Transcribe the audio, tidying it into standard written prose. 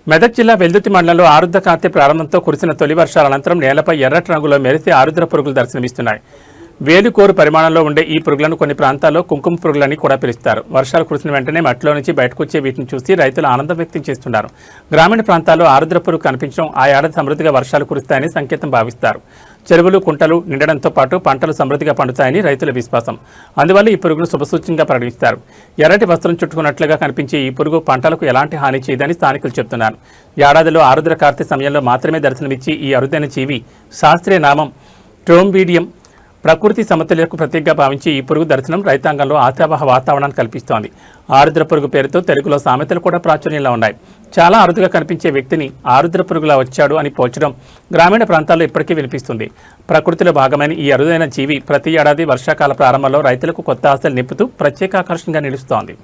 మెదక్ జిల్లా వెల్దుర్తి మండలంలో ఆరుద్ర కార్తె ప్రారంభంతో కురిసిన తొలి వర్షాల అనంతరం నేలపై ఎర్రటి రంగులో మెరిసే ఆరుద్ర పురుగులు దర్శనమిస్తున్నాయి. వేలుకోరు పరిమాణంలో ఉండే ఈ పురుగులను కొన్ని ప్రాంతాల్లో కుంకుమ పురుగులని కూడా పిలుస్తారు. వర్షాలు కురిసిన వెంటనే మట్టిలో నుంచి బయటకొచ్చే వీటిని చూసి రైతులు ఆనందం వ్యక్తం చేస్తున్నారు. గ్రామీణ ప్రాంతాల్లో ఆరుద్ర పురుగు కనిపించడం ఆ ఏడాది సమృద్ధిగా వర్షాలు కురుస్తాయని సంకేతం భావిస్తారు. చెరువులు కుంటలు నిండడంతో పాటు పంటలు సమృద్ధిగా పండుతాయని రైతుల విశ్వాసం. అందువల్ల ఈ పురుగును శుభసూచనగా పరిగణిస్తారు. ఎర్రటి వస్త్రం చుట్టుకున్నట్లుగా కనిపించే ఈ పురుగు పంటలకు ఎలాంటి హాని చేయదని స్థానికులు చెబుతున్నారు. ఏడాదిలో ఆరుద్ర కార్తె సమయంలో మాత్రమే దర్శనమిచ్చి ఈ అరుదైన జీవి శాస్త్రీయ నామం ట్రోంబీడియం ప్రకృతి సమతుల్యకు ప్రతీకగా భావించి ఈ పురుగు దర్శనం రైతాంగంలో ఆశావహ వాతావరణాన్ని కల్పిస్తోంది. ఆరుద్ర పురుగు పేరుతో తెలుగులో సామెతలు కూడా ప్రాచుర్యంలో ఉన్నాయి. చాలా అరుదుగా కనిపించే వ్యక్తిని ఆరుద్ర పురుగులా వచ్చాడు అని పోల్చడం గ్రామీణ ప్రాంతాల్లో ఇప్పటికీ వినిపిస్తుంది. ప్రకృతిలో భాగమైన ఈ అరుదైన జీవి ప్రతి ఏడాది వర్షాకాల ప్రారంభంలో రైతులకు కొత్త ఆశలు నింపుతూ ప్రత్యేక ఆకర్షణగా నిలుస్తోంది.